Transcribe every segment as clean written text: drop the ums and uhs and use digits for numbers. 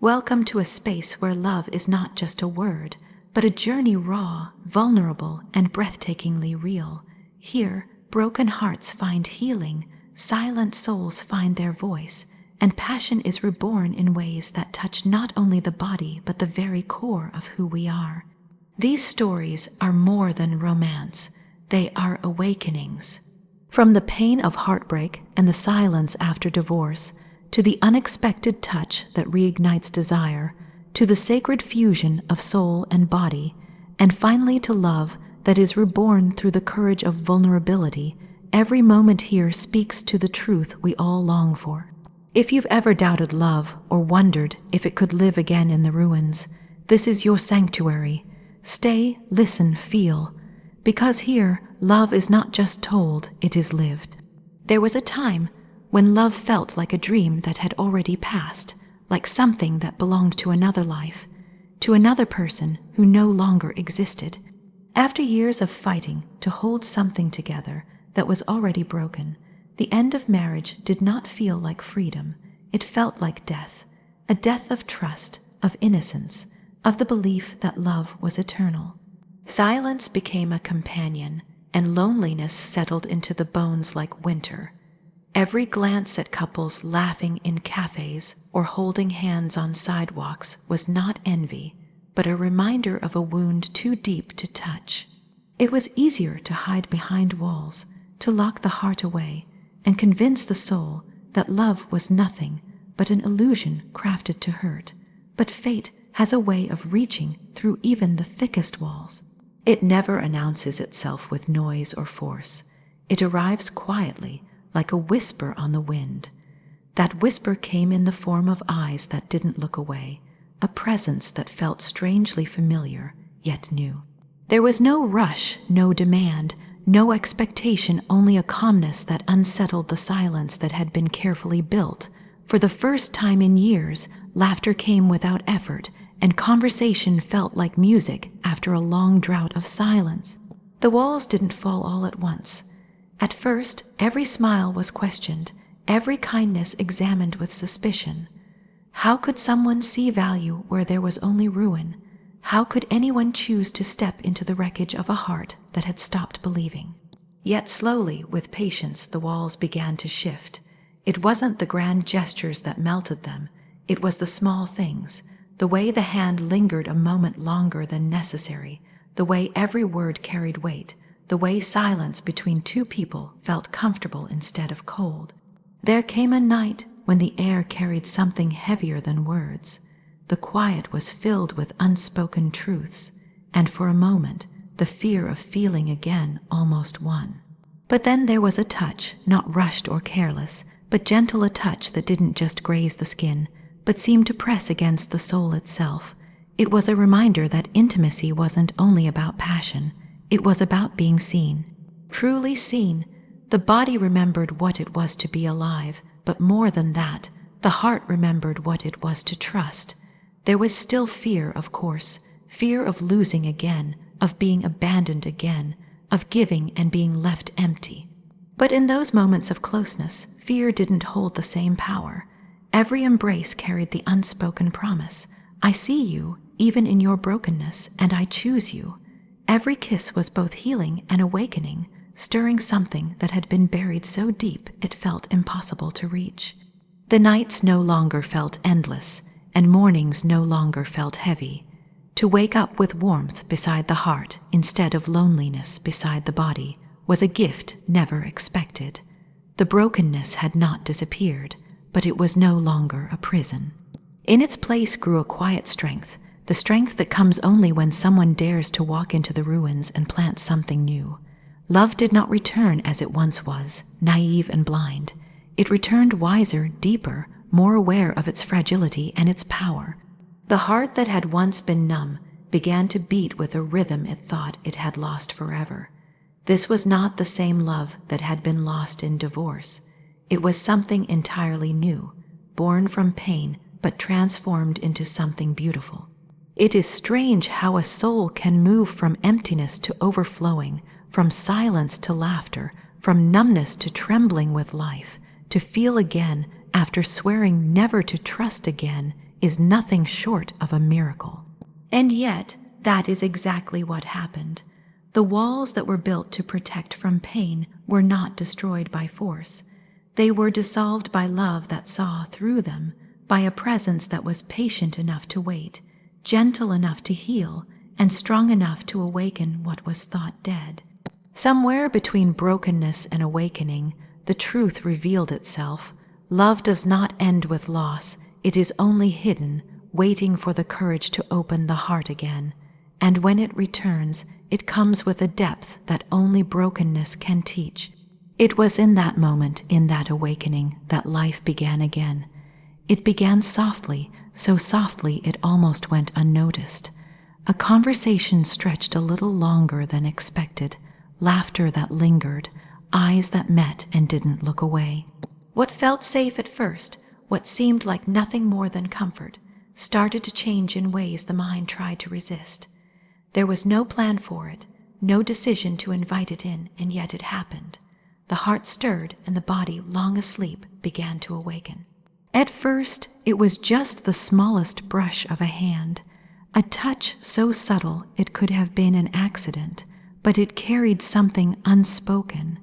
Welcome to a space where love is not just a word, but a journey raw, vulnerable, and breathtakingly real. Here, broken hearts find healing, silent souls find their voice, and passion is reborn in ways that touch not only the body but the very core of who we are. These stories are more than romance. They are awakenings. From the pain of heartbreak and the silence after divorce, to the unexpected touch that reignites desire, to the sacred fusion of soul and body, and finally to love that is reborn through the courage of vulnerability, every moment here speaks to the truth we all long for. If you've ever doubted love or wondered if it could live again in the ruins, this is your sanctuary. Stay, listen, feel. Because here, love is not just told, it is lived. There was a time when love felt like a dream that had already passed, like something that belonged to another life, to another person who no longer existed. After years of fighting to hold something together that was already broken, the end of marriage did not feel like freedom. It felt like death, a death of trust, of innocence, of the belief that love was eternal. Silence became a companion, and loneliness settled into the bones like winter. Every glance at couples laughing in cafes or holding hands on sidewalks was not envy, but a reminder of a wound too deep to touch. It was easier to hide behind walls, to lock the heart away, and convince the soul that love was nothing but an illusion crafted to hurt. But fate has a way of reaching through even the thickest walls. It never announces itself with noise or force. It arrives quietly, like a whisper on the wind. That whisper came in the form of eyes that didn't look away, a presence that felt strangely familiar, yet new. There was no rush, no demand, no expectation, only a calmness that unsettled the silence that had been carefully built. For the first time in years, laughter came without effort, and conversation felt like music after a long drought of silence. The walls didn't fall all at once. At first, every smile was questioned, every kindness examined with suspicion. How could someone see value where there was only ruin? How could anyone choose to step into the wreckage of a heart that had stopped believing? Yet slowly, with patience, the walls began to shift. It wasn't the grand gestures that melted them. It was the small things, the way the hand lingered a moment longer than necessary, the way every word carried weight, the way silence between two people felt comfortable instead of cold. There came a night when the air carried something heavier than words. The quiet was filled with unspoken truths, and for a moment, the fear of feeling again almost won. But then there was a touch, not rushed or careless, but gentle, a touch that didn't just graze the skin, but seemed to press against the soul itself. It was a reminder that intimacy wasn't only about passion. It was about being seen. Truly seen. The body remembered what it was to be alive, but more than that, the heart remembered what it was to trust. There was still fear, of course, fear of losing again, of being abandoned again, of giving and being left empty. But in those moments of closeness, fear didn't hold the same power. Every embrace carried the unspoken promise, I see you, even in your brokenness, and I choose you. Every kiss was both healing and awakening, stirring something that had been buried so deep it felt impossible to reach. The nights no longer felt endless, and mornings no longer felt heavy. To wake up with warmth beside the heart instead of loneliness beside the body was a gift never expected. The brokenness had not disappeared, but it was no longer a prison. In its place grew a quiet strength, the strength that comes only when someone dares to walk into the ruins and plant something new. Love did not return as it once was, naive and blind. It returned wiser, deeper, more aware of its fragility and its power. The heart that had once been numb began to beat with a rhythm it thought it had lost forever. This was not the same love that had been lost in divorce. It was something entirely new, born from pain but transformed into something beautiful. It is strange how a soul can move from emptiness to overflowing, from silence to laughter, from numbness to trembling with life, to feel again after swearing never to trust again is nothing short of a miracle. And yet, that is exactly what happened. The walls that were built to protect from pain were not destroyed by force. They were dissolved by love that saw through them, by a presence that was patient enough to wait, gentle enough to heal, and strong enough to awaken what was thought dead. Somewhere between brokenness and awakening, the truth revealed itself. Love does not end with loss. It is only hidden, waiting for the courage to open the heart again. And when it returns, it comes with a depth that only brokenness can teach. It was in that moment, in that awakening, that life began again. It began softly, so softly it almost went unnoticed. A conversation stretched a little longer than expected, laughter that lingered, eyes that met and didn't look away. What felt safe at first, what seemed like nothing more than comfort, started to change in ways the mind tried to resist. There was no plan for it, no decision to invite it in, and yet it happened. The heart stirred, and the body, long asleep, began to awaken. At first, it was just the smallest brush of a hand, a touch so subtle it could have been an accident, but it carried something unspoken.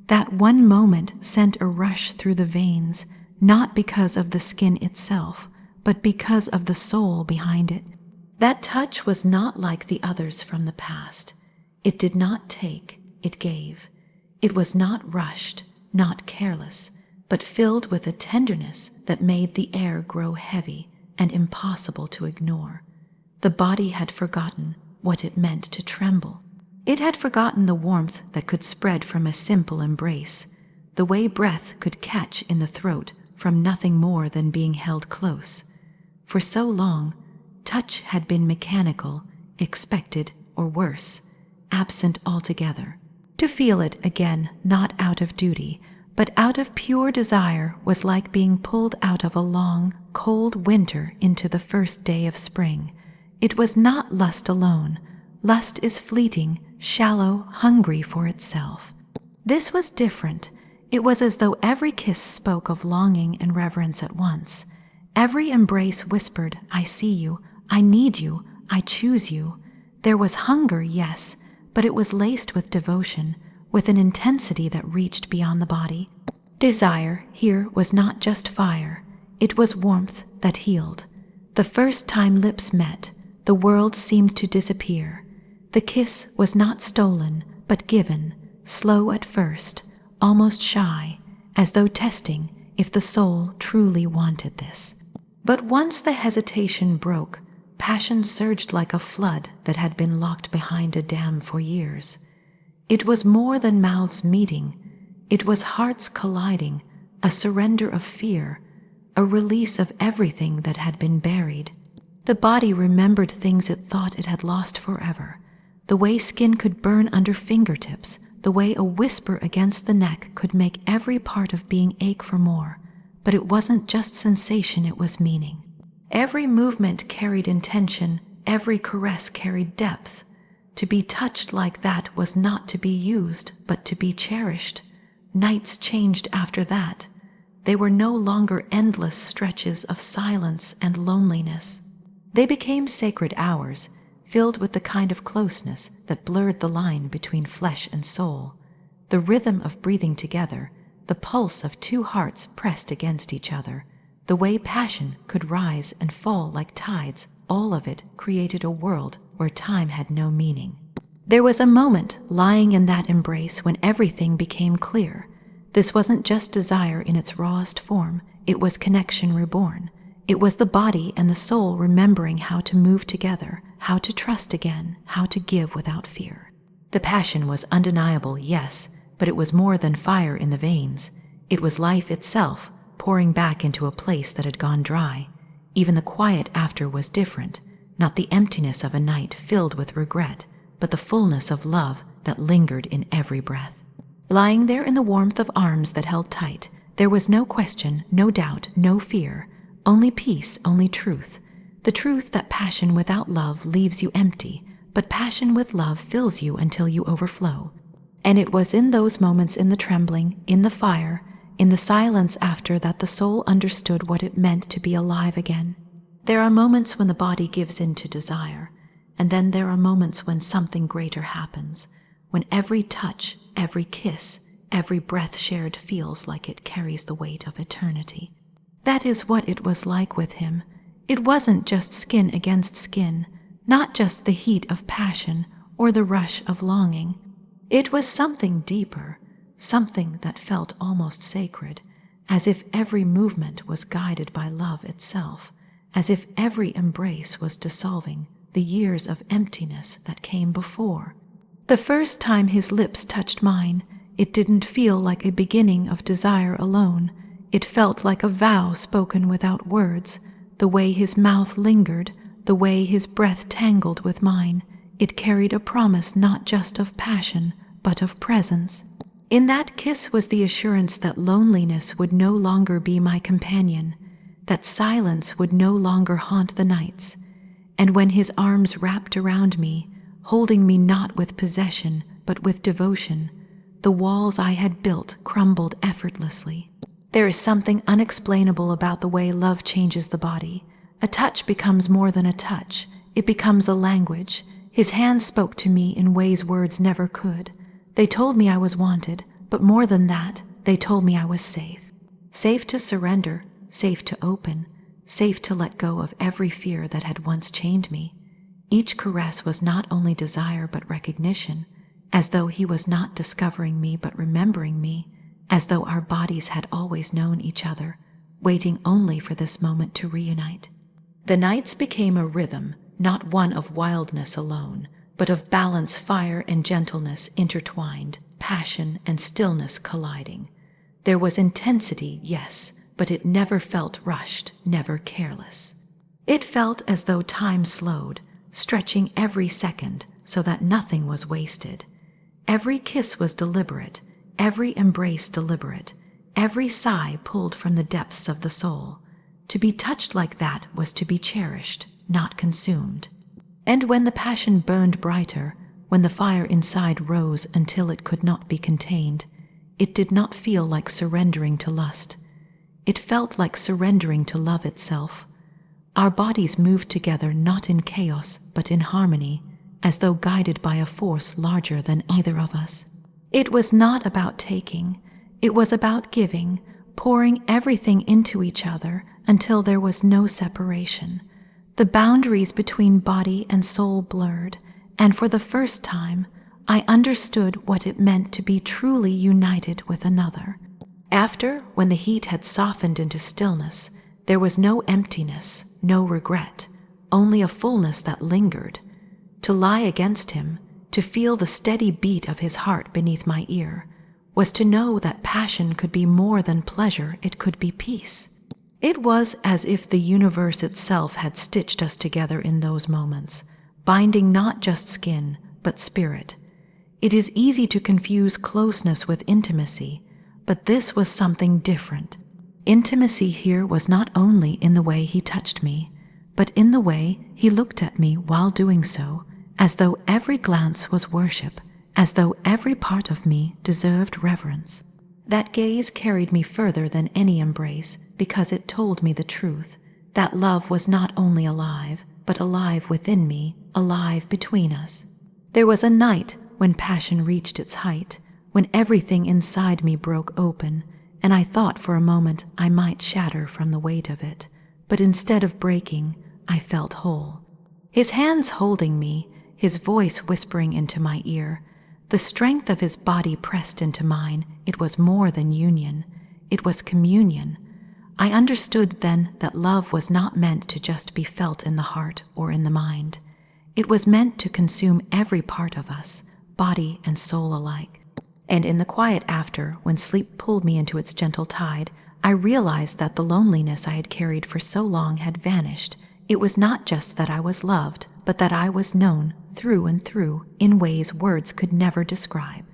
That one moment sent a rush through the veins, not because of the skin itself, but because of the soul behind it. That touch was not like the others from the past. It did not take, it gave. It was not rushed, not careless, but filled with a tenderness that made the air grow heavy and impossible to ignore. The body had forgotten what it meant to tremble. It had forgotten the warmth that could spread from a simple embrace, the way breath could catch in the throat from nothing more than being held close. For so long, touch had been mechanical, expected, or worse, absent altogether. To feel it again, not out of duty, but out of pure desire, was like being pulled out of a long, cold winter into the first day of spring. It was not lust alone. Lust is fleeting, shallow, hungry for itself. This was different. It was as though every kiss spoke of longing and reverence at once. Every embrace whispered, "I see you, I need you, I choose you." There was hunger, yes, but it was laced with devotion, with an intensity that reached beyond the body. Desire here was not just fire. It was warmth that healed. The first time lips met, the world seemed to disappear. The kiss was not stolen, but given, slow at first, almost shy, as though testing if the soul truly wanted this. But once the hesitation broke, passion surged like a flood that had been locked behind a dam for years. It was more than mouths meeting. It was hearts colliding, a surrender of fear, a release of everything that had been buried. The body remembered things it thought it had lost forever. The way skin could burn under fingertips, the way a whisper against the neck could make every part of being ache for more. But it wasn't just sensation, it was meaning. Every movement carried intention, every caress carried depth. To be touched like that was not to be used, but to be cherished. Nights changed after that. They were no longer endless stretches of silence and loneliness. They became sacred hours, filled with the kind of closeness that blurred the line between flesh and soul. The rhythm of breathing together, the pulse of two hearts pressed against each other, the way passion could rise and fall like tides, all of it created a world where time had no meaning. There was a moment lying in that embrace when everything became clear. This wasn't just desire in its rawest form, it was connection reborn. It was the body and the soul remembering how to move together, how to trust again, how to give without fear. The passion was undeniable, yes, but it was more than fire in the veins. It was life itself, pouring back into a place that had gone dry. Even the quiet after was different, not the emptiness of a night filled with regret, but the fullness of love that lingered in every breath. Lying there in the warmth of arms that held tight, there was no question, no doubt, no fear, only peace, only truth. The truth that passion without love leaves you empty, but passion with love fills you until you overflow. And it was in those moments, in the trembling, in the fire, in the silence after, that the soul understood what it meant to be alive again. There are moments when the body gives in to desire, and then there are moments when something greater happens, when every touch, every kiss, every breath shared feels like it carries the weight of eternity. That is what it was like with him. It wasn't just skin against skin, not just the heat of passion or the rush of longing. It was something deeper, something that felt almost sacred, as if every movement was guided by love itself, as if every embrace was dissolving the years of emptiness that came before. The first time his lips touched mine, it didn't feel like a beginning of desire alone. It felt like a vow spoken without words. The way his mouth lingered, the way his breath tangled with mine, it carried a promise not just of passion, but of presence. In that kiss was the assurance that loneliness would no longer be my companion, that silence would no longer haunt the nights. And when his arms wrapped around me, holding me not with possession, but with devotion, the walls I had built crumbled effortlessly. There is something unexplainable about the way love changes the body. A touch becomes more than a touch. It becomes a language. His hands spoke to me in ways words never could. They told me I was wanted, but more than that, they told me I was safe. Safe to surrender, safe to open, safe to let go of every fear that had once chained me. Each caress was not only desire but recognition, as though he was not discovering me but remembering me, as though our bodies had always known each other, waiting only for this moment to reunite. The nights became a rhythm, not one of wildness alone, but of balance, fire, and gentleness intertwined, passion and stillness colliding. There was intensity, yes, but it never felt rushed, never careless. It felt as though time slowed, stretching every second so that nothing was wasted. Every kiss was deliberate, every embrace deliberate, every sigh pulled from the depths of the soul. To be touched like that was to be cherished, not consumed. And when the passion burned brighter, when the fire inside rose until it could not be contained, it did not feel like surrendering to lust. It felt like surrendering to love itself. Our bodies moved together not in chaos, but in harmony, as though guided by a force larger than either of us. It was not about taking, it was about giving, pouring everything into each other until there was no separation. The boundaries between body and soul blurred, and for the first time, I understood what it meant to be truly united with another. After, when the heat had softened into stillness, there was no emptiness, no regret, only a fullness that lingered. To lie against him, to feel the steady beat of his heart beneath my ear, was to know that passion could be more than pleasure, it could be peace. It was as if the universe itself had stitched us together in those moments, binding not just skin, but spirit. It is easy to confuse closeness with intimacy, but this was something different. Intimacy here was not only in the way he touched me, but in the way he looked at me while doing so, as though every glance was worship, as though every part of me deserved reverence. That gaze carried me further than any embrace because it told me the truth, that love was not only alive, but alive within me, alive between us. There was a night when passion reached its height, when everything inside me broke open, and I thought for a moment I might shatter from the weight of it, but instead of breaking, I felt whole. His hands holding me, his voice whispering into my ear, the strength of his body pressed into mine, it was more than union, it was communion. I understood then that love was not meant to just be felt in the heart or in the mind. It was meant to consume every part of us, body and soul alike. And in the quiet after, when sleep pulled me into its gentle tide, I realized that the loneliness I had carried for so long had vanished. It was not just that I was loved, but that I was known through and through in ways words could never describe.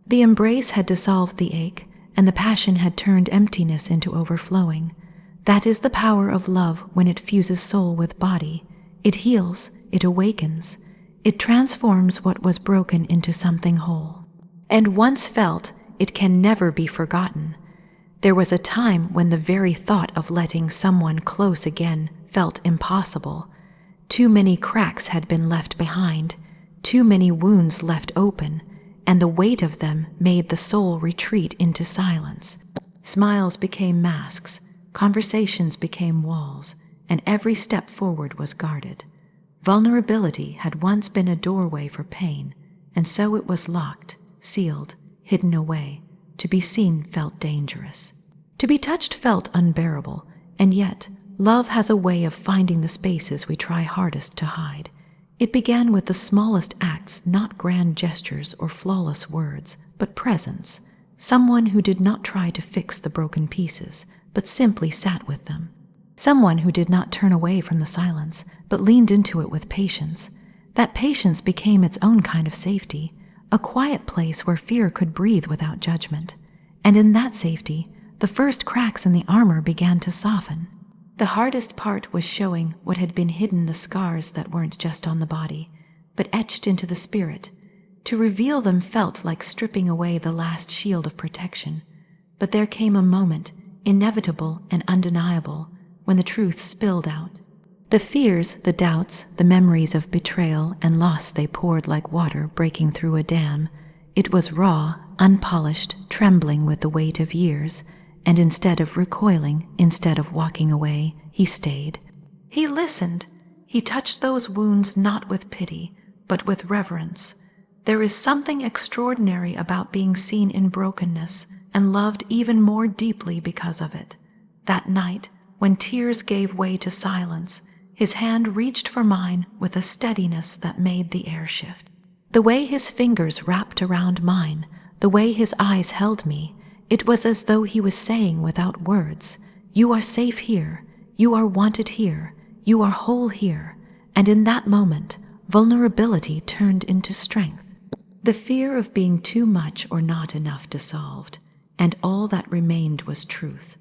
The embrace had dissolved the ache, and the passion had turned emptiness into overflowing. That is the power of love when it fuses soul with body. It heals, it awakens, it transforms what was broken into something whole. And once felt, it can never be forgotten. There was a time when the very thought of letting someone close again felt impossible. Too many cracks had been left behind, too many wounds left open, and the weight of them made the soul retreat into silence. Smiles became masks, conversations became walls, and every step forward was guarded. Vulnerability had once been a doorway for pain, and so it was locked, sealed, hidden away. To be seen felt dangerous. To be touched felt unbearable, and yet love has a way of finding the spaces we try hardest to hide. It began with the smallest acts, not grand gestures or flawless words, but presence. Someone who did not try to fix the broken pieces, but simply sat with them. Someone who did not turn away from the silence, but leaned into it with patience. That patience became its own kind of safety, a quiet place where fear could breathe without judgment. And in that safety, the first cracks in the armor began to soften. The hardest part was showing what had been hidden, the scars that weren't just on the body, but etched into the spirit. To reveal them felt like stripping away the last shield of protection. But there came a moment, inevitable and undeniable, when the truth spilled out. The fears, the doubts, the memories of betrayal and loss, they poured like water breaking through a dam. It was raw, unpolished, trembling with the weight of years, and instead of recoiling, instead of walking away, he stayed. He listened. He touched those wounds not with pity, but with reverence. There is something extraordinary about being seen in brokenness and loved even more deeply because of it. That night, when tears gave way to silence, his hand reached for mine with a steadiness that made the air shift. The way his fingers wrapped around mine, the way his eyes held me, it was as though he was saying without words, "You are safe here, you are wanted here, you are whole here." And in that moment, vulnerability turned into strength. The fear of being too much or not enough dissolved, and all that remained was truth.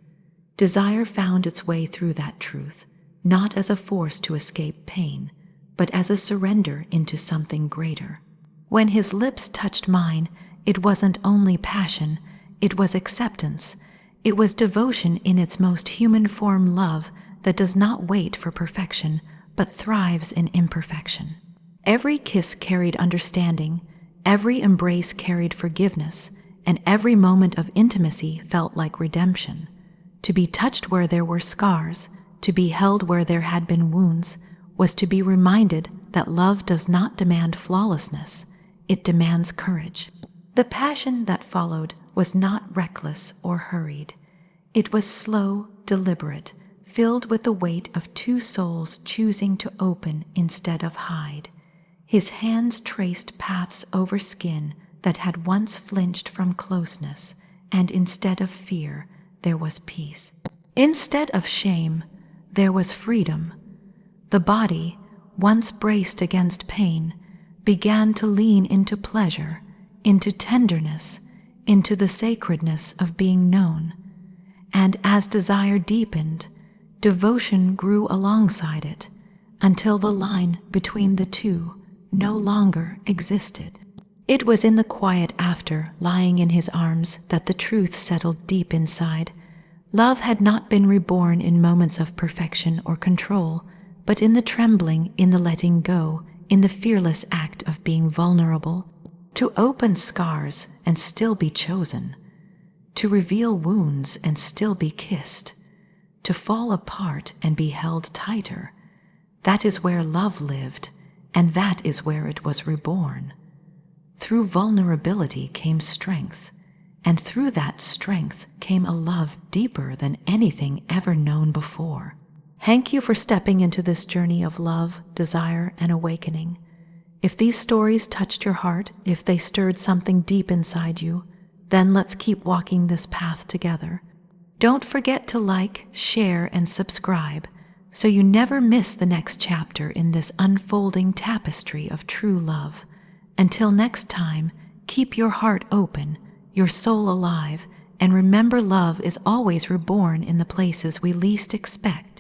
Desire found its way through that truth, not as a force to escape pain, but as a surrender into something greater. When his lips touched mine, it wasn't only passion, it was acceptance. It was devotion in its most human form, love that does not wait for perfection, but thrives in imperfection. Every kiss carried understanding, every embrace carried forgiveness, and every moment of intimacy felt like redemption. To be touched where there were scars, to be held where there had been wounds, was to be reminded that love does not demand flawlessness, it demands courage. The passion that followed was not reckless or hurried. It was slow, deliberate, filled with the weight of two souls choosing to open instead of hide. His hands traced paths over skin that had once flinched from closeness, and instead of fear, there was peace. Instead of shame, there was freedom. The body, once braced against pain, began to lean into pleasure, into tenderness, into the sacredness of being known. And as desire deepened, devotion grew alongside it, until the line between the two no longer existed. It was in the quiet after, lying in his arms, that the truth settled deep inside. Love had not been reborn in moments of perfection or control, but in the trembling, in the letting go, in the fearless act of being vulnerable. To open scars and still be chosen. To reveal wounds and still be kissed. To fall apart and be held tighter. That is where love lived, and that is where it was reborn. Through vulnerability came strength, and through that strength came a love deeper than anything ever known before. Thank you for stepping into this journey of love, desire, and awakening. If these stories touched your heart, if they stirred something deep inside you, then let's keep walking this path together. Don't forget to like, share, and subscribe so you never miss the next chapter in this unfolding tapestry of true love. Until next time, keep your heart open, your soul alive, and remember love is always reborn in the places we least expect.